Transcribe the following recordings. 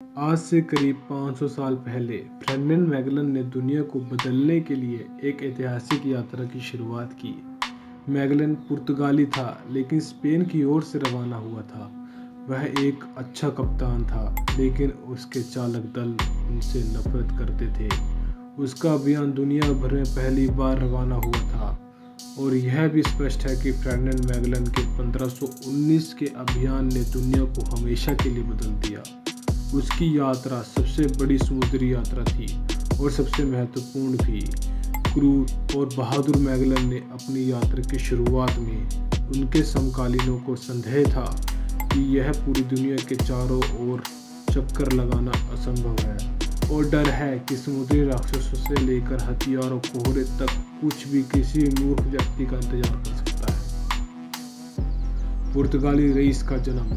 आज से करीब 500 साल पहले फर्डिनेंड मैगेलन ने दुनिया को बदलने के लिए एक ऐतिहासिक यात्रा की शुरुआत की। मैगेलन पुर्तगाली था, लेकिन स्पेन की ओर से रवाना हुआ था। वह एक अच्छा कप्तान था, लेकिन उसके चालक दल उनसे नफरत करते थे। उसका अभियान दुनिया भर में पहली बार रवाना हुआ था, और यह भी स्पष्ट है कि फर्डिनेंड मैगेलन के 1519 के अभियान ने दुनिया को हमेशा के लिए बदल दिया। उसकी यात्रा सबसे बड़ी समुद्री यात्रा थी और सबसे महत्वपूर्ण भी। क्रूर और बहादुर मैगेलन ने अपनी यात्रा की शुरुआत में उनके समकालीनों को संदेह था कि यह पूरी दुनिया के चारों ओर चक्कर लगाना असंभव है, और डर है कि समुद्री राक्षसों से लेकर हथियारों कोहरे तक कुछ भी किसी मूर्ख व्यक्ति का इंतजार कर सकता है। पुर्तगाली रईस का जन्म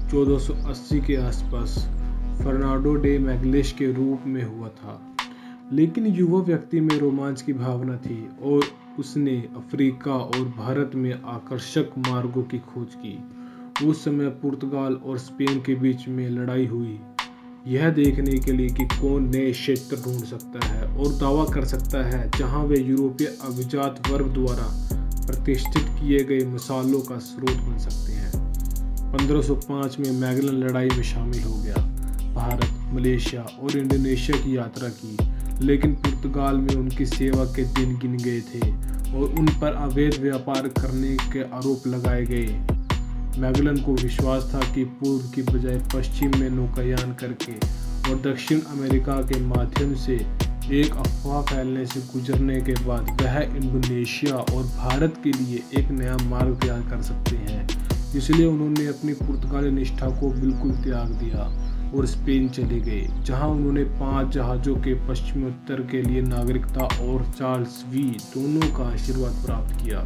1480 के आसपास फर्नांडो डे मैगलेश के रूप में हुआ था, लेकिन युवा व्यक्ति में रोमांच की भावना थी और उसने अफ्रीका और भारत में आकर्षक मार्गों की खोज की। उस समय पुर्तगाल और स्पेन के बीच में लड़ाई हुई, यह देखने के लिए कि कौन नए क्षेत्र ढूंढ सकता है और दावा कर सकता है जहां वे यूरोपीय अभिजात वर्ग द्वारा प्रतिष्ठित किए गए मसालों का स्रोत बन सकते हैं। 1505 में मैगेलन लड़ाई में शामिल हो गया। भारत, मलेशिया और इंडोनेशिया की यात्रा की, लेकिन पुर्तगाल में उनकी सेवा के दिन गिन गए थे और उन पर अवैध व्यापार करने के आरोप लगाए गए। मैगेलन को विश्वास था कि पूर्व की बजाय पश्चिम में नौकायान करके और दक्षिण अमेरिका के माध्यम से एक अफवाह फैलने से गुजरने के बाद वह इंडोनेशिया और भारत के लिए एक नया मार्ग तैयार कर सकते हैं। इसलिए उन्होंने अपनी पुर्तगाली निष्ठा को बिल्कुल त्याग दिया और स्पेन चले गए, जहां उन्होंने 5 जहाज़ों के पश्चिमोत्तर के लिए नागरिकता और चार्ल्स वी दोनों का आशीर्वाद प्राप्त किया।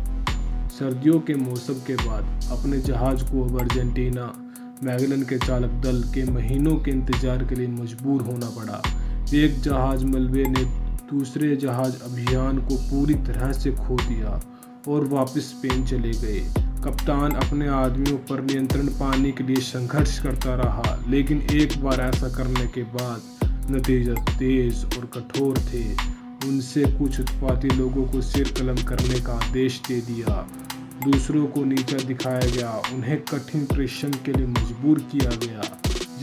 सर्दियों के मौसम के बाद अपने जहाज़ को अब अर्जेंटीना मैगेलन के चालक दल के महीनों के इंतजार के लिए मजबूर होना पड़ा। एक जहाज़ मलबे ने दूसरे जहाज़ अभियान को पूरी तरह से खो दिया और वापस स्पेन चले गए। कप्तान अपने आदमियों पर नियंत्रण पाने के लिए संघर्ष करता रहा, लेकिन एक बार ऐसा करने के बाद नतीजा तेज और कठोर थे। उनसे कुछ उत्पाती लोगों को सिर कलम करने का आदेश दे दिया, दूसरों को नीचा दिखाया गया, उन्हें कठिन परिश्रम के लिए मजबूर किया गया।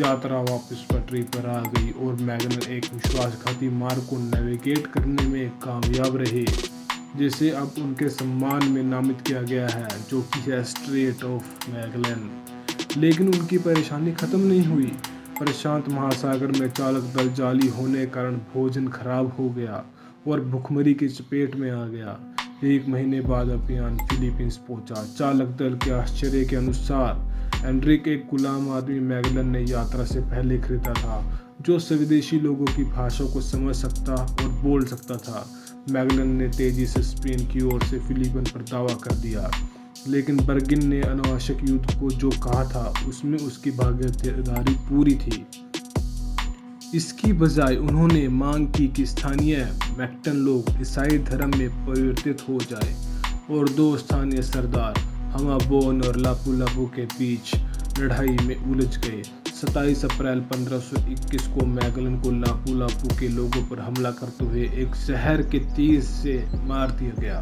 यात्रा वापस पटरी पर आ गई और मैगेलन एक विश्वासघाती मार्ग को नेविगेट करने में कामयाब रहे, जिसे अब उनके सम्मान में नामित किया गया है, जो कि है स्ट्रेट ऑफ मैगेलन। लेकिन उनकी परेशानी खत्म नहीं हुई। प्रशांत महासागर में चालक दल जाली होने के कारण भोजन खराब हो गया और भुखमरी की चपेट में आ गया। 1 महीने बाद अभियान फिलीपींस पहुंचा। चालक दल के आश्चर्य के अनुसार एनरिक एक गुलाम आदमी मैगेलन ने यात्रा से पहले खरीदा था, जो स्वदेशी लोगों की भाषा को समझ सकता और बोल सकता था। मैगेलन ने तेजी से स्पेन की ओर से फिलीपीन पर दावा कर दिया, लेकिन बर्गिन ने अनावश्यक युद्ध को जो कहा था उसमें उसकी भागीदारी पूरी थी। इसकी बजाय उन्होंने मांग की कि स्थानीय मैक्टन लोग ईसाई धर्म में परिवर्तित हो जाए और 2 स्थानीय सरदार हमाबोन और लापू-लापू के बीच लड़ाई में उलझ गए। 27 अप्रैल 1521 को मैगेलन को लापू-लापू के लोगों पर हमला करते हुए एक जहर के तीर से मार दिया गया।